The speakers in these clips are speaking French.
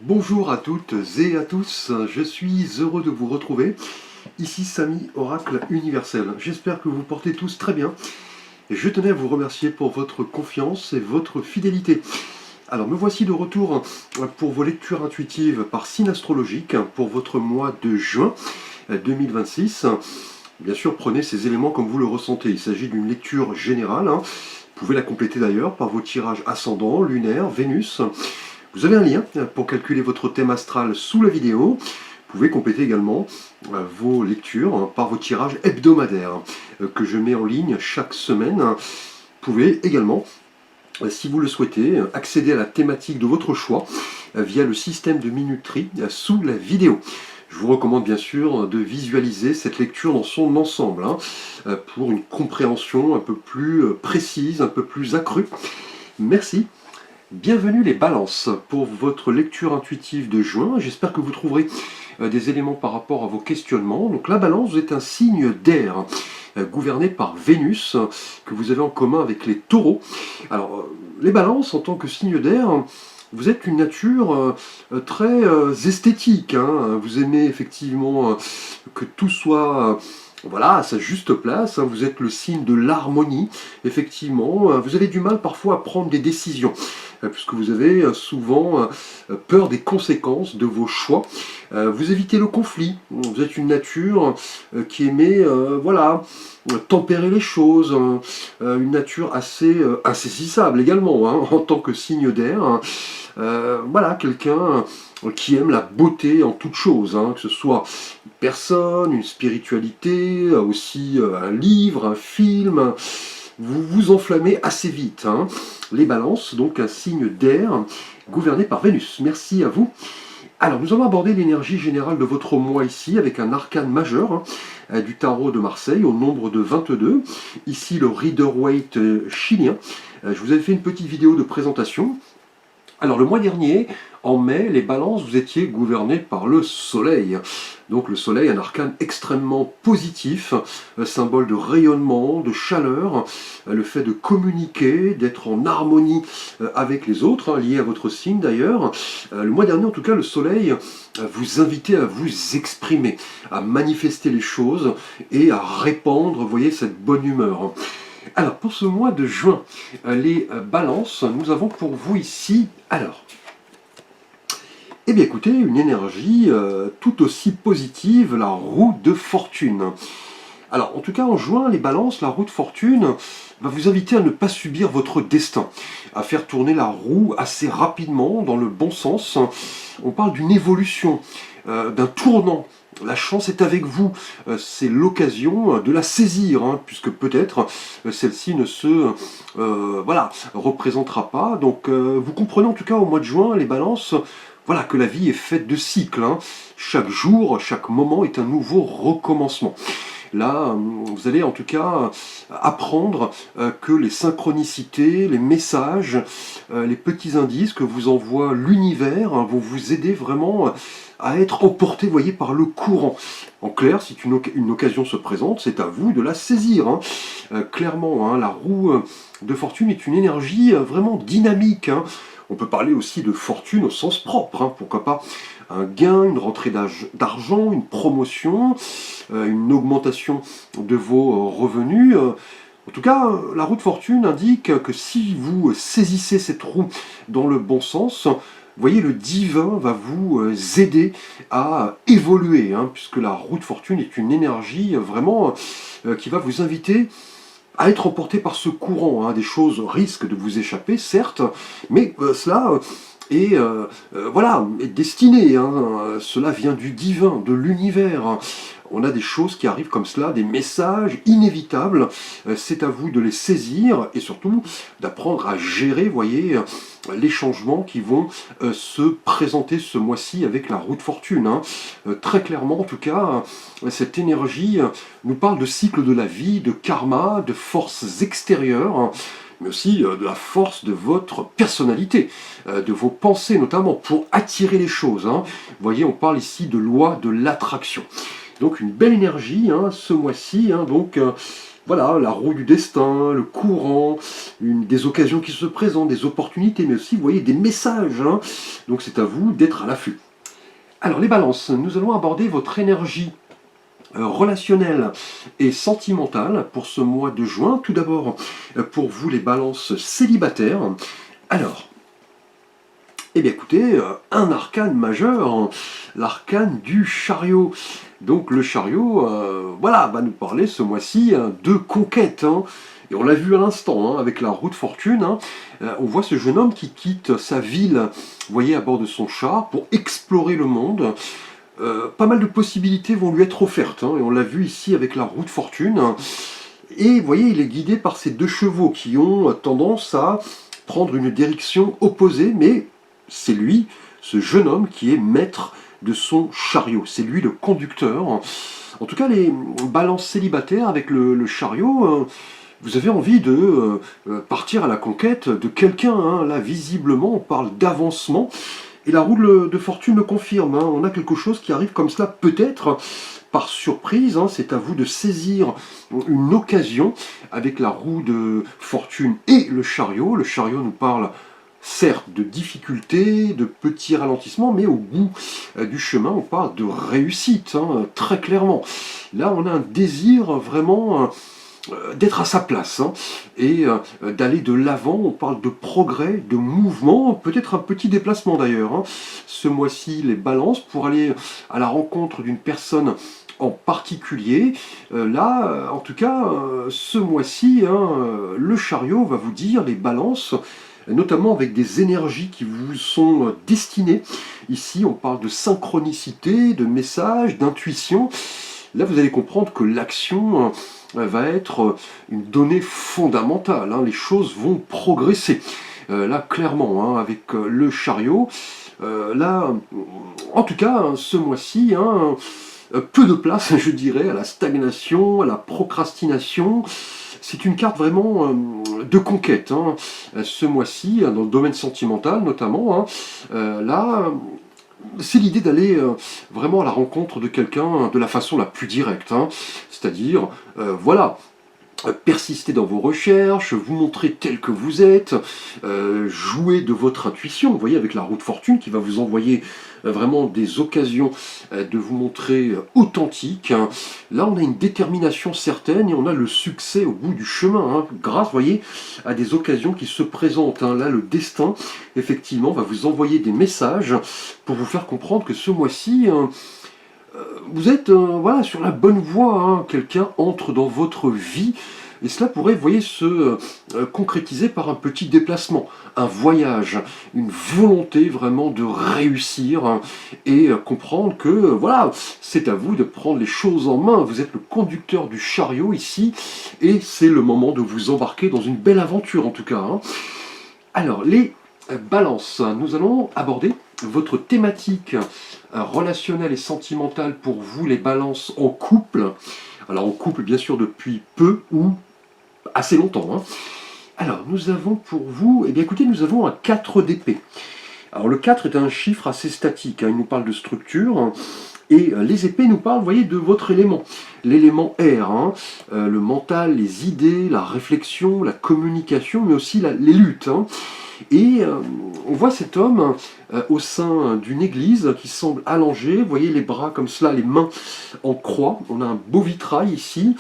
Bonjour à toutes et à tous, je suis heureux de vous retrouver. Ici Samy, Oracle Universel. J'espère que vous portez tous très bien. Et je tenais à vous remercier pour votre confiance et votre fidélité. Alors me voici de retour pour vos lectures intuitives par signe astrologique pour votre mois de juin 2026. Bien sûr, prenez ces éléments comme vous le ressentez. Il s'agit d'une lecture générale. Vous pouvez la compléter d'ailleurs par vos tirages ascendants, lunaires, Vénus. Vous avez un lien pour calculer votre thème astral sous la vidéo. Vous pouvez compléter également vos lectures par vos tirages hebdomadaires que je mets en ligne chaque semaine. Vous pouvez également, si vous le souhaitez, accéder à la thématique de votre choix via le système de minuterie sous la vidéo. Je vous recommande bien sûr de visualiser cette lecture dans son ensemble pour une compréhension un peu plus précise, un peu plus accrue. Merci. Bienvenue les balances pour votre lecture intuitive de juin. J'espère que vous trouverez des éléments par rapport à vos questionnements. Donc la balance, vous êtes un signe d'air gouverné par Vénus que vous avez en commun avec les taureaux. Alors les balances en tant que signe d'air, vous êtes une nature très esthétique. Vous aimez effectivement que tout soit... Voilà, à sa juste place, vous êtes le signe de l'harmonie, effectivement. Vous avez du mal parfois à prendre des décisions, puisque vous avez souvent peur des conséquences de vos choix. Vous évitez le conflit. Vous êtes une nature qui aimait, voilà, tempérer les choses. Une nature assez insaisissable également, en tant que signe d'air. Voilà, quelqu'un qui aime la beauté en toute chose, que ce soit une personne, une spiritualité, aussi un livre, un film. Vous vous enflammez assez vite. Les balances, donc un signe d'air gouverné par Vénus. Merci à vous. Alors, nous allons aborder l'énergie générale de votre mois ici avec un arcane majeur du tarot de Marseille au nombre de 22. Ici, le Rider-Waite chilien. Je vous avais fait une petite vidéo de présentation. Alors le mois dernier, en mai, les balances, vous étiez gouvernés par le soleil. Donc le soleil, un arcane extrêmement positif, symbole de rayonnement, de chaleur, le fait de communiquer, d'être en harmonie avec les autres, lié à votre signe d'ailleurs. Le mois dernier, en tout cas, le soleil vous invitait à vous exprimer, à manifester les choses et à répandre, vous voyez, cette bonne humeur. Alors, pour ce mois de juin, les balances, nous avons pour vous ici, eh bien écoutez, une énergie tout aussi positive, la roue de fortune. Alors, en tout cas, en juin, les balances, la roue de fortune va vous inviter à ne pas subir votre destin, à faire tourner la roue assez rapidement, dans le bon sens. On parle d'une évolution, d'un tournant. La chance est avec vous, c'est l'occasion de la saisir, puisque peut-être celle-ci ne se représentera pas. Donc vous comprenez en tout cas au mois de juin, les balances, voilà, que la vie est faite de cycles. Chaque jour, chaque moment est un nouveau recommencement. Là, vous allez en tout cas apprendre que les synchronicités, les messages, les petits indices que vous envoie l'univers vont vous aider vraiment à être emporté, voyez, par le courant. En clair, si une occasion se présente, c'est à vous de la saisir. Clairement, la roue de fortune est une énergie vraiment dynamique. On peut parler aussi de fortune au sens propre, pourquoi pas un gain, une rentrée d'argent, une promotion, une augmentation de vos revenus. En tout cas, la roue de fortune indique que si vous saisissez cette roue dans le bon sens, vous voyez, le divin va vous aider à évoluer, puisque la roue de fortune est une énergie vraiment qui va vous inviter à être emporté par ce courant. Des choses risquent de vous échapper, certes, mais cela est destiné. Cela vient du divin, de l'univers. On a des choses qui arrivent comme cela, des messages inévitables. C'est à vous de les saisir et surtout d'apprendre à gérer, voyez, les changements qui vont se présenter ce mois-ci avec la roue de fortune. Très clairement, en tout cas, cette énergie nous parle de cycle de la vie, de karma, de forces extérieures, mais aussi de la force de votre personnalité, de vos pensées notamment, pour attirer les choses. Vous voyez, on parle ici de loi de l'attraction. Donc une belle énergie ce mois-ci, donc voilà, la roue du destin, le courant, des occasions qui se présentent, des opportunités, mais aussi, vous voyez, des messages. Hein. Donc c'est à vous d'être à l'affût. Alors les balances, nous allons aborder votre énergie relationnelle et sentimentale pour ce mois de juin. Tout d'abord, pour vous les balances célibataires. Alors, eh bien écoutez, un arcane majeur, l'arcane du chariot. Donc le chariot, voilà, va nous parler ce mois-ci de conquête. Hein. Et on l'a vu à l'instant, hein, avec la roue de fortune, hein, on voit ce jeune homme qui quitte sa ville, vous voyez, à bord de son char, pour explorer le monde. Pas mal de possibilités vont lui être offertes, hein, et on l'a vu ici avec la roue de fortune. Et vous voyez, il est guidé par ces deux chevaux qui ont tendance à prendre une direction opposée, mais c'est lui, ce jeune homme, qui est maître de son chariot. C'est lui le conducteur. En tout cas, les balances célibataires avec le chariot, vous avez envie de partir à la conquête de quelqu'un. Hein. Là, visiblement, on parle d'avancement. Et la roue de fortune le confirme. Hein. On a quelque chose qui arrive comme cela, peut-être par surprise. Hein. C'est à vous de saisir une occasion avec la roue de fortune et le chariot. Le chariot nous parle certes de difficultés, de petits ralentissements, mais au bout du chemin, on parle de réussite, hein, très clairement. Là, on a un désir vraiment d'être à sa place, hein, et d'aller de l'avant. On parle de progrès, de mouvement, peut-être un petit déplacement d'ailleurs. Hein. Ce mois-ci, les balances, pour aller à la rencontre d'une personne en particulier. Là, en tout cas, ce mois-ci, hein, le chariot va vous dire, les balances, notamment avec des énergies qui vous sont destinées. Ici, on parle de synchronicité, de message, d'intuition. Là, vous allez comprendre que l'action va être une donnée fondamentale. Hein. Les choses vont progresser. Là, clairement, hein, avec le chariot. Là, en tout cas, hein, ce mois-ci, hein, peu de place, je dirais, à la stagnation, à la procrastination. C'est une carte vraiment de conquête, hein. Ce mois-ci, dans le domaine sentimental notamment. Hein, là, c'est l'idée d'aller vraiment à la rencontre de quelqu'un de la façon la plus directe. Hein. C'est-à-dire, voilà, persister dans vos recherches, vous montrer tel que vous êtes, jouer de votre intuition, vous voyez, avec la roue de fortune qui va vous envoyer vraiment des occasions de vous montrer authentique. Hein. Là, on a une détermination certaine et on a le succès au bout du chemin, hein, grâce, vous voyez, à des occasions qui se présentent. Hein. Là, le destin, effectivement, va vous envoyer des messages pour vous faire comprendre que ce mois-ci, vous êtes voilà, sur la bonne voie. Hein. Quelqu'un entre dans votre vie. Et cela pourrait, vous voyez, se concrétiser par un petit déplacement, un voyage, une volonté vraiment de réussir, hein, et comprendre que, voilà, c'est à vous de prendre les choses en main. Vous êtes le conducteur du chariot ici, et c'est le moment de vous embarquer dans une belle aventure en tout cas. Hein. Alors, les balances, nous allons aborder votre thématique relationnelle et sentimentale pour vous, les balances en couple. Alors en couple, bien sûr, depuis peu ou assez longtemps. Hein. Alors, nous avons pour vous, eh bien écoutez, nous avons un 4 d'épée. Alors le 4 est un chiffre assez statique, hein, il nous parle de structure, hein, et les épées nous parlent, vous voyez, de votre élément, l'élément air, hein, le mental, les idées, la réflexion, la communication, mais aussi les luttes. Hein. Et on voit cet homme au sein d'une église qui semble allongé, vous voyez les bras comme cela, les mains en croix, on a un beau vitrail ici.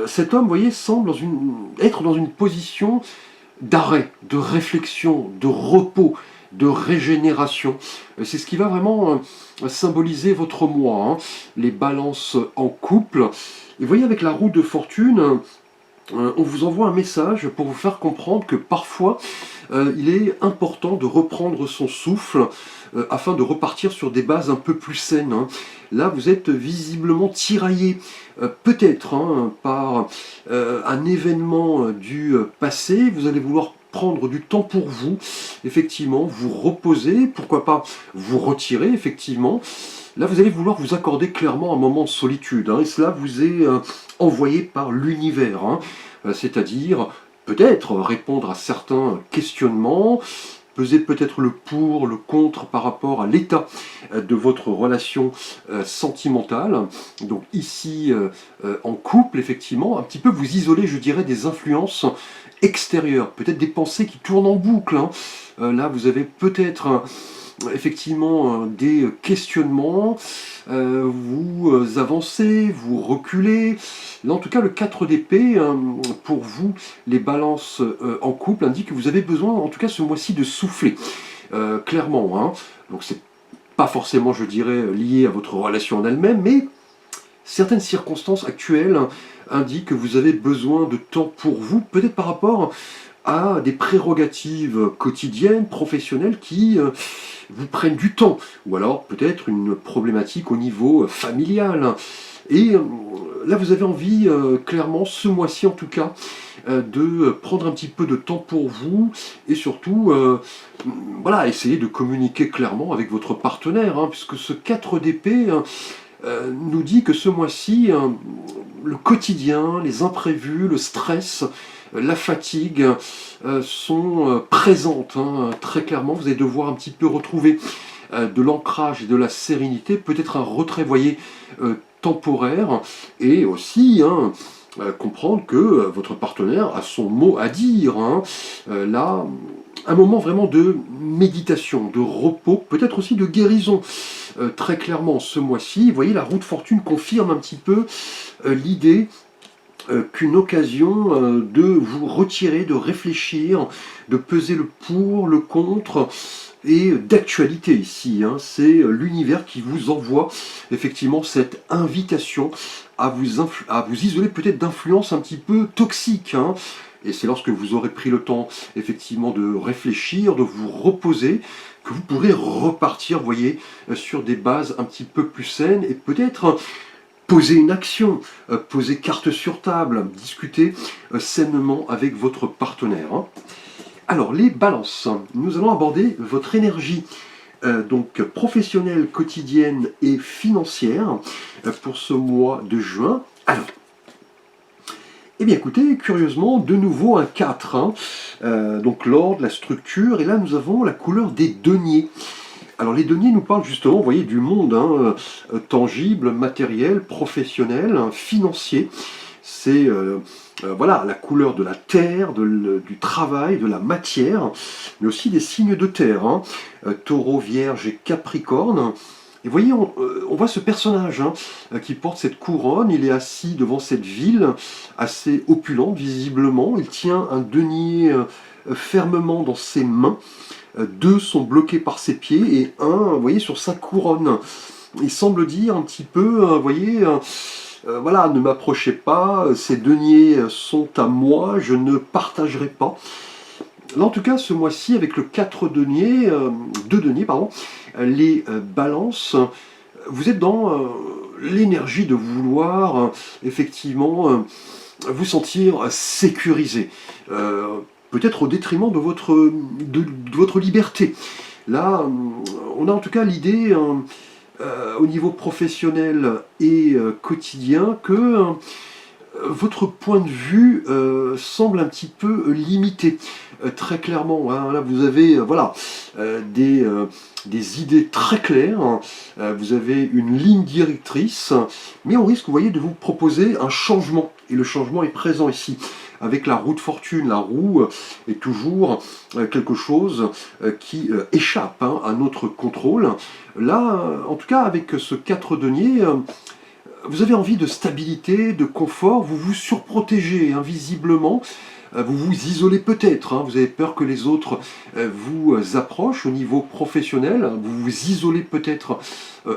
Cet homme, vous voyez, semble être dans une position d'arrêt, de réflexion, de repos, de régénération. C'est ce qui va vraiment symboliser votre mois, hein, les balances en couple. Et vous voyez, avec la roue de fortune, on vous envoie un message pour vous faire comprendre que parfois, il est important de reprendre son souffle afin de repartir sur des bases un peu plus saines. Hein. Là, vous êtes visiblement tiraillé, peut-être hein, par un événement du passé. Vous allez vouloir prendre du temps pour vous, effectivement, vous reposer, pourquoi pas vous retirer, effectivement. Là, vous allez vouloir vous accorder clairement un moment de solitude, hein, et cela vous est envoyé par l'univers, hein, c'est-à-dire peut-être répondre à certains questionnements, peser peut-être le pour, le contre par rapport à l'état de votre relation sentimentale. Donc ici, en couple, effectivement, un petit peu vous isoler, je dirais, des influences extérieures, peut-être des pensées qui tournent en boucle, hein. Là, vous avez peut-être effectivement des questionnements, vous avancez, vous reculez. Là, en tout cas, le 4 d'épée, pour vous, les balances en couple, indique que vous avez besoin, en tout cas ce mois-ci, de souffler, clairement, hein. Donc c'est pas forcément, je dirais, lié à votre relation en elle-même, mais certaines circonstances actuelles indiquent que vous avez besoin de temps pour vous, peut-être par rapport à des prérogatives quotidiennes, professionnelles qui vous prennent du temps, ou alors peut-être une problématique au niveau familial. Et là, vous avez envie, clairement, ce mois-ci en tout cas, de prendre un petit peu de temps pour vous, et surtout, voilà, essayer de communiquer clairement avec votre partenaire, hein, puisque ce 4 d'épée nous dit que ce mois-ci, le quotidien, les imprévus, le stress, la fatigue sont présentes, hein, très clairement. Vous allez devoir un petit peu retrouver de l'ancrage et de la sérénité, peut-être un retrait, voyez, temporaire, et aussi hein, comprendre que votre partenaire a son mot à dire, hein. Là, un moment vraiment de méditation, de repos, peut-être aussi de guérison, très clairement ce mois-ci. Vous voyez, la roue de fortune confirme un petit peu l'idée qu'une occasion de vous retirer, de réfléchir, de peser le pour, le contre, et d'actualité ici, hein. C'est l'univers qui vous envoie effectivement cette invitation à vous isoler peut-être d'influences un petit peu toxiques, hein. Et c'est lorsque vous aurez pris le temps effectivement de réfléchir, de vous reposer, que vous pourrez repartir, vous voyez, sur des bases un petit peu plus saines, et peut-être poser une action, poser carte sur table, discuter sainement avec votre partenaire, hein. Alors, les balances, nous allons aborder votre énergie donc professionnelle, quotidienne et financière pour ce mois de juin. Alors, eh bien écoutez, curieusement, de nouveau un 4, hein, donc l'ordre, la structure, et là nous avons la couleur des deniers. Alors les deniers nous parlent justement, vous voyez, du monde, hein, tangible, matériel, professionnel, hein, financier. C'est voilà, la couleur de la terre, du travail, de la matière, mais aussi des signes de terre, hein, Taureau, Vierge et Capricorne. Et vous voyez, on voit ce personnage hein, qui porte cette couronne, il est assis devant cette ville assez opulente visiblement, il tient un denier fermement dans ses mains, deux sont bloqués par ses pieds et un, vous voyez, sur sa couronne. Il semble dire un petit peu, vous voyez, voilà, ne m'approchez pas, ces deniers sont à moi, je ne partagerai pas. Là, en tout cas, ce mois-ci, avec le 4 deniers, 2 deniers, pardon, les balances, vous êtes dans l'énergie de vouloir, effectivement, vous sentir sécurisé. Peut-être au détriment de votre liberté. Là, on a en tout cas l'idée, au niveau professionnel et quotidien, que votre point de vue semble un petit peu limité, très clairement, hein. Là, vous avez voilà, des idées très claires, hein. Vous avez une ligne directrice, mais on risque, vous voyez, de vous proposer un changement, et le changement est présent ici. Avec la roue de fortune, la roue est toujours quelque chose qui échappe hein, à notre contrôle. Là, en tout cas, avec ce 4 deniers, vous avez envie de stabilité, de confort, vous vous surprotégez invisiblement, vous vous isolez peut-être, hein, vous avez peur que les autres vous approchent au niveau professionnel, vous vous isolez peut-être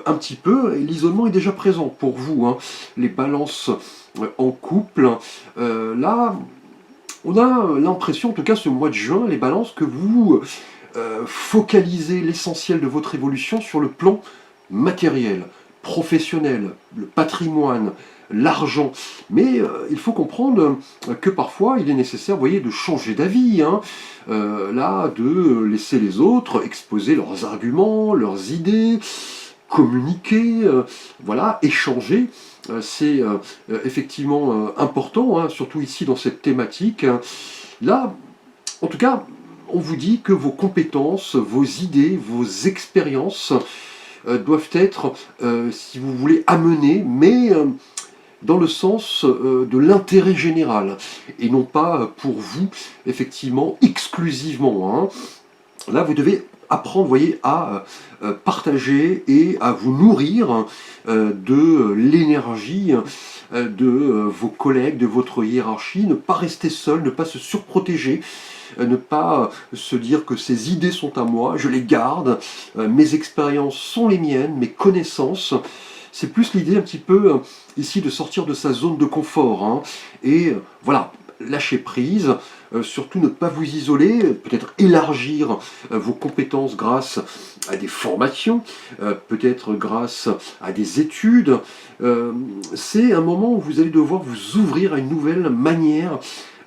un petit peu, et l'isolement est déjà présent pour vous, hein. Les balances en couple, là, on a l'impression, en tout cas ce mois de juin, les balances, que vous focalisez l'essentiel de votre évolution sur le plan matériel, professionnel, le patrimoine, l'argent. Mais il faut comprendre que parfois il est nécessaire, vous voyez, de changer d'avis, hein. Là, de laisser les autres exposer leurs arguments, leurs idées, communiquer, voilà, échanger. C'est effectivement important, hein, surtout ici dans cette thématique. Là, en tout cas, on vous dit que vos compétences, vos idées, vos expériences doivent être, si vous voulez, amenées, mais dans le sens de l'intérêt général, et non pas pour vous, effectivement, exclusivement, hein. Là, vous devez apprendre, vous voyez, à partager et à vous nourrir de l'énergie de vos collègues, de votre hiérarchie, ne pas rester seul, ne pas se surprotéger, ne pas se dire que ces idées sont à moi, je les garde, mes expériences sont les miennes, mes connaissances. C'est plus l'idée un petit peu ici de sortir de sa zone de confort, hein, et voilà, lâcher prise, surtout ne pas vous isoler, peut-être élargir vos compétences grâce à des formations, peut-être grâce à des études. C'est un moment où vous allez devoir vous ouvrir à une nouvelle manière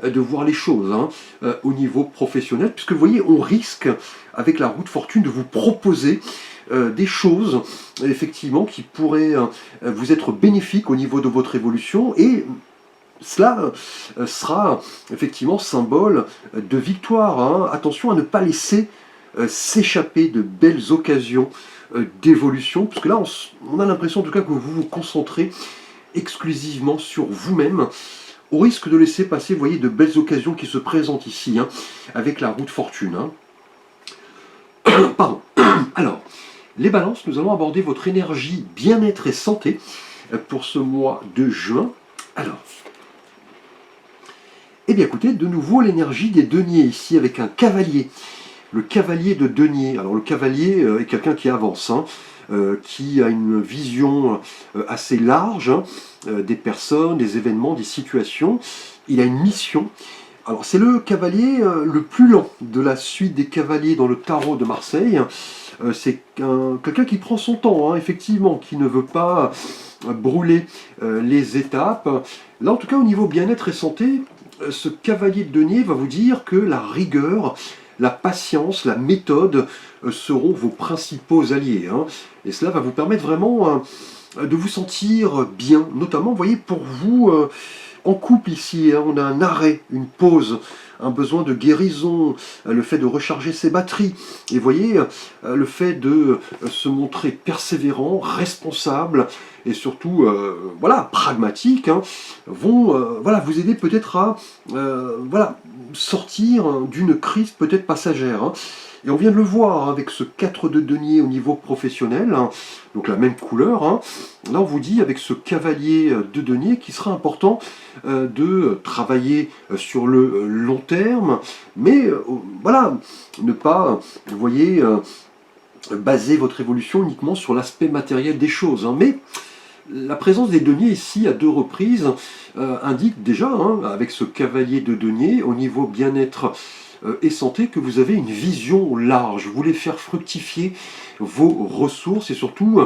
de voir les choses, hein, au niveau professionnel, puisque vous voyez, on risque, avec la roue de fortune, de vous proposer des choses, effectivement, qui pourraient vous être bénéfiques au niveau de votre évolution, et cela sera effectivement symbole de victoire, hein. Attention à ne pas laisser s'échapper de belles occasions d'évolution, parce que là, on a l'impression en tout cas que vous vous concentrez exclusivement sur vous-même, au risque de laisser passer, vous voyez, de belles occasions qui se présentent ici, hein, avec la roue de fortune, hein. Pardon. Alors, les balances, nous allons aborder votre énergie, bien-être et santé pour ce mois de juin. Alors, eh bien écoutez, de nouveau l'énergie des deniers ici avec un cavalier. Le cavalier de denier. Alors le cavalier est quelqu'un qui avance, hein, qui a une vision assez large, hein, des personnes, des événements, des situations. Il a une mission. Alors c'est le cavalier le plus lent de la suite des cavaliers dans le tarot de Marseille. C'est quelqu'un qui prend son temps, hein, effectivement, qui ne veut pas brûler les étapes. Là, en tout cas, au niveau bien-être et santé, ce cavalier de denier va vous dire que la rigueur, la patience, la méthode seront vos principaux alliés, hein. Et cela va vous permettre vraiment de vous sentir bien, notamment, vous voyez, pour vous, en couple ici, hein, on a un arrêt, une pause, un besoin de guérison, le fait de recharger ses batteries. Et vous voyez, le fait de se montrer persévérant, responsable et surtout voilà, pragmatique, hein, vont voilà, vous aider peut-être à voilà, sortir d'une crise peut-être passagère, hein. Et on vient de le voir avec ce 4 de denier au niveau professionnel, hein, donc la même couleur, hein. Là on vous dit avec ce cavalier de denier qu'il sera important de travailler sur le long terme, mais voilà, ne pas, vous voyez, baser votre évolution uniquement sur l'aspect matériel des choses, hein. Mais la présence des deniers ici à 2 reprises indique déjà, hein, avec ce cavalier de denier, au niveau bien-être et santé, que vous avez une vision large. Vous voulez faire fructifier vos ressources et surtout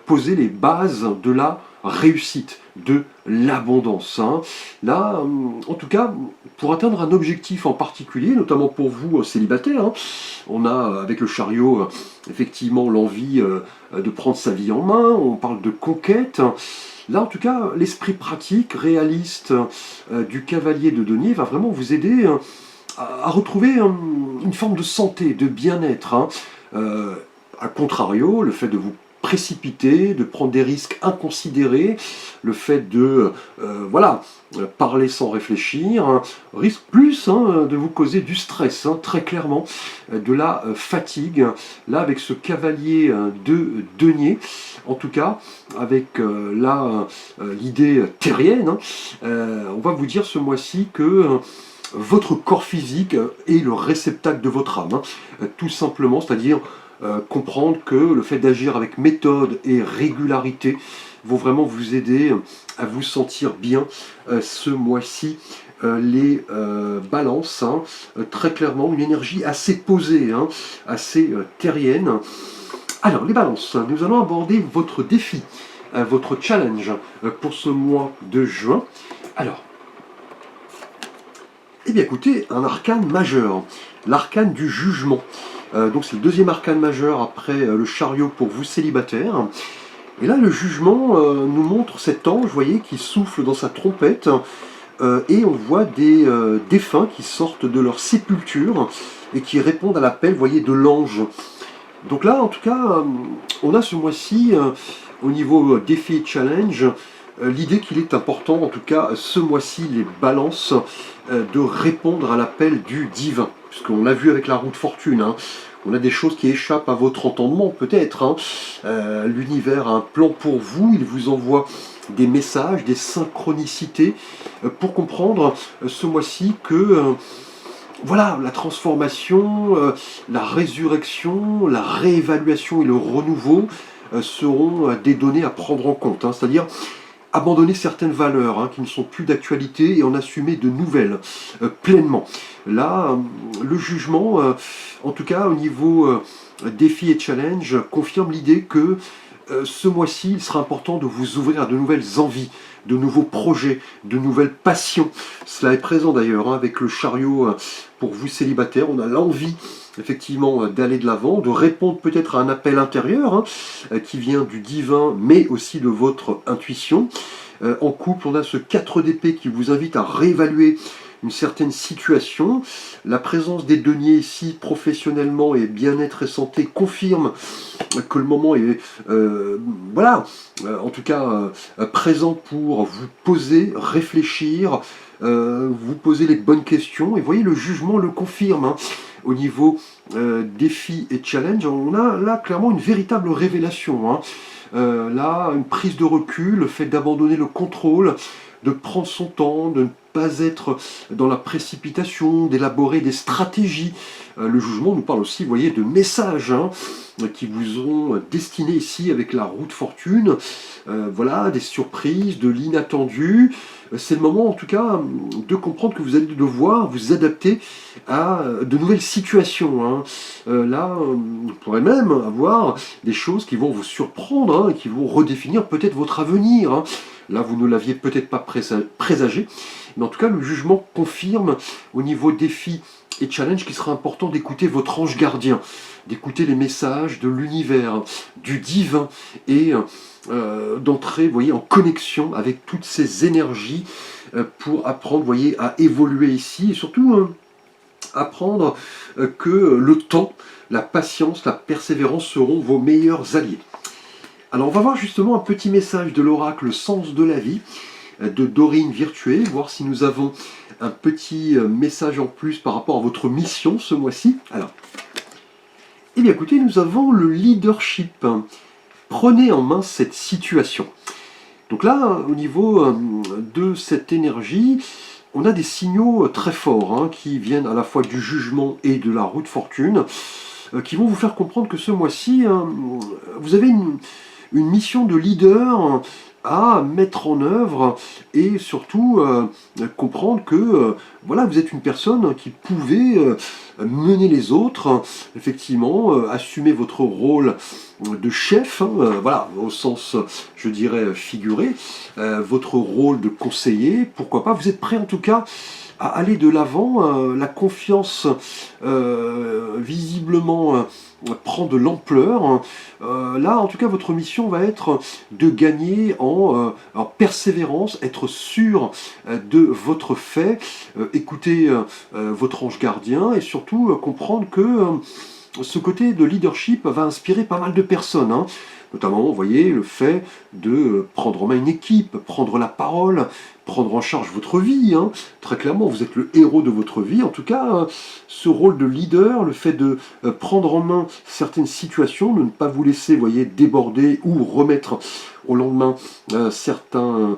poser les bases de la réussite, de l'abondance, hein. Là, en tout cas, pour atteindre un objectif en particulier, notamment pour vous célibataires, hein, on a avec le chariot effectivement l'envie de prendre sa vie en main, on parle de conquête. Là, en tout cas, l'esprit pratique, réaliste du cavalier de denier va vraiment vous aider à retrouver une forme de santé, de bien-être, hein. A contrario, le fait de vous précipiter, de prendre des risques inconsidérés, le fait de voilà, parler sans réfléchir, hein, risque plus, hein, de vous causer du stress, hein, très clairement, de la fatigue. Là, avec ce cavalier de denier, en tout cas, avec là l'idée terrienne, hein, on va vous dire ce mois-ci que votre corps physique est le réceptacle de votre âme, hein, tout simplement, c'est-à-dire comprendre que le fait d'agir avec méthode et régularité vont vraiment vous aider à vous sentir bien ce mois-ci. Les balances, hein, très clairement, une énergie assez posée, hein, assez terrienne. Alors, les balances, nous allons aborder votre défi, votre challenge pour ce mois de juin. Alors, eh bien écoutez, un arcane majeur, l'arcane du jugement. Donc c'est le deuxième arcane majeur après le chariot pour vous célibataires. Et là le jugement nous montre cet ange, vous voyez, qui souffle dans sa trompette, et on voit des défunts qui sortent de leur sépulture et qui répondent à l'appel, vous voyez, de l'ange. Donc là, en tout cas, on a ce mois-ci, au niveau défi et challenge, l'idée qu'il est important, en tout cas ce mois-ci, les balances, de répondre à l'appel du divin. Puisqu'on l'a vu avec la roue de fortune, hein. On a des choses qui échappent à votre entendement, peut-être, hein. L'univers a un plan pour vous, il vous envoie des messages, des synchronicités, pour comprendre ce mois-ci que voilà, la transformation, la résurrection, la réévaluation et le renouveau seront des données à prendre en compte, hein. C'est-à-dire abandonner certaines valeurs, hein, qui ne sont plus d'actualité et en assumer de nouvelles pleinement. Là, le jugement, en tout cas au niveau défi et challenge, confirme l'idée que ce mois-ci, il sera important de vous ouvrir à de nouvelles envies, de nouveaux projets, de nouvelles passions. Cela est présent d'ailleurs, hein, avec le chariot pour vous célibataires. On a l'envie effectivement d'aller de l'avant, de répondre peut-être à un appel intérieur, hein, qui vient du divin, mais aussi de votre intuition. En couple, on a ce 4 d'épée qui vous invite à réévaluer une certaine situation. La présence des deniers ici, professionnellement et bien-être et santé, confirme que le moment est, voilà, en tout cas présent pour vous poser, réfléchir, vous poser les bonnes questions. Et vous voyez, le jugement le confirme, hein. Au niveau défi et challenge, on a là clairement une véritable révélation, hein. Là, une prise de recul, le fait d'abandonner le contrôle, de prendre son temps, de ne pas être dans la précipitation, d'élaborer des stratégies. Le jugement nous parle aussi, vous voyez, de messages, hein, qui vous seront destinés ici avec la roue de fortune. Voilà, des surprises, de l'inattendu. C'est le moment, en tout cas, de comprendre que vous allez devoir vous adapter à de nouvelles situations, hein. Là, vous pourrez même avoir des choses qui vont vous surprendre, hein, qui vont redéfinir peut-être votre avenir, hein. Là, vous ne l'aviez peut-être pas présagé, mais en tout cas, le jugement confirme au niveau défi et challenge qu'il sera important d'écouter votre ange gardien, d'écouter les messages de l'univers, du divin, et d'entrer, vous voyez, en connexion avec toutes ces énergies pour apprendre, vous voyez, à évoluer ici, et surtout apprendre que le temps, la patience, la persévérance seront vos meilleurs alliés. Alors on va voir justement un petit message de l'oracle Sens de la vie de Dorine Virtué, voir si nous avons un petit message en plus par rapport à votre mission ce mois-ci. Alors, eh bien écoutez, nous avons le leadership. Prenez en main cette situation. Donc là, au niveau de cette énergie, on a des signaux très forts, hein, qui viennent à la fois du jugement et de la roue de fortune, qui vont vous faire comprendre que ce mois-ci, vous avez une mission de leader à mettre en œuvre, et surtout comprendre que voilà, vous êtes une personne qui pouvait mener les autres, effectivement, assumer votre rôle de chef, hein, voilà, au sens, je dirais, figuré, votre rôle de conseiller, pourquoi pas, vous êtes prêt en tout cas à aller de l'avant, la confiance visiblement prend de l'ampleur. Là, en tout cas, votre mission va être de gagner en persévérance, être sûr de votre fait, écouter votre ange gardien, et surtout comprendre que ce côté de leadership va inspirer pas mal de personnes, hein. Notamment, vous voyez, le fait de prendre en main une équipe, prendre la parole, prendre en charge votre vie, hein. Très clairement, vous êtes le héros de votre vie. En tout cas, ce rôle de leader, le fait de prendre en main certaines situations, de ne pas vous laisser, vous voyez, déborder ou remettre au lendemain certains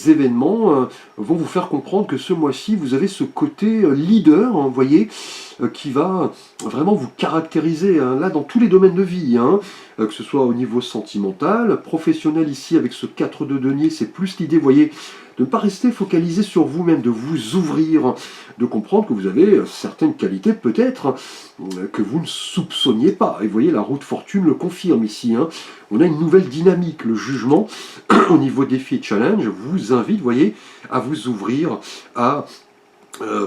événements, vont vous faire comprendre que ce mois-ci, vous avez ce côté leader, hein, vous voyez, qui va vraiment vous caractériser, hein, là, dans tous les domaines de vie, hein, que ce soit au niveau sentimental, professionnel ici, avec ce 4 de denier, c'est plus l'idée, vous voyez, de ne pas rester focalisé sur vous-même, de vous ouvrir, de comprendre que vous avez certaines qualités peut-être que vous ne soupçonniez pas. Et vous voyez, la roue de fortune le confirme ici, hein. On a une nouvelle dynamique. Le jugement, au niveau défi et challenge, vous invite, vous voyez, à vous ouvrir à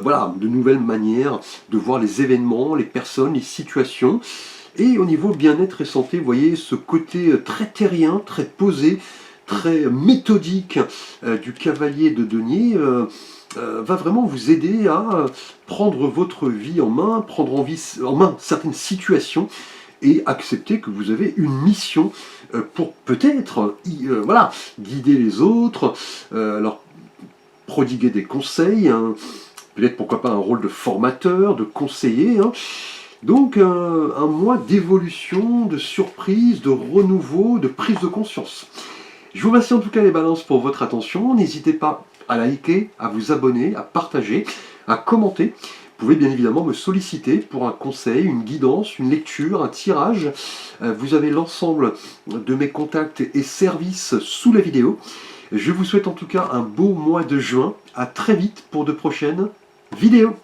voilà, de nouvelles manières de voir les événements, les personnes, les situations. Et au niveau bien-être et santé, vous voyez, ce côté très terrien, très posé, très méthodique du cavalier de denier va vraiment vous aider à prendre votre vie en main, prendre en main certaines situations et accepter que vous avez une mission pour peut-être voilà, guider les autres, leur prodiguer des conseils, hein, peut-être pourquoi pas un rôle de formateur, de conseiller. Hein. Donc un mois d'évolution, de surprise, de renouveau, de prise de conscience. Je vous remercie en tout cas les balances pour votre attention. N'hésitez pas à liker, à vous abonner, à partager, à commenter. Vous pouvez bien évidemment me solliciter pour un conseil, une guidance, une lecture, un tirage. Vous avez l'ensemble de mes contacts et services sous la vidéo. Je vous souhaite en tout cas un beau mois de juin. À très vite pour de prochaines vidéos.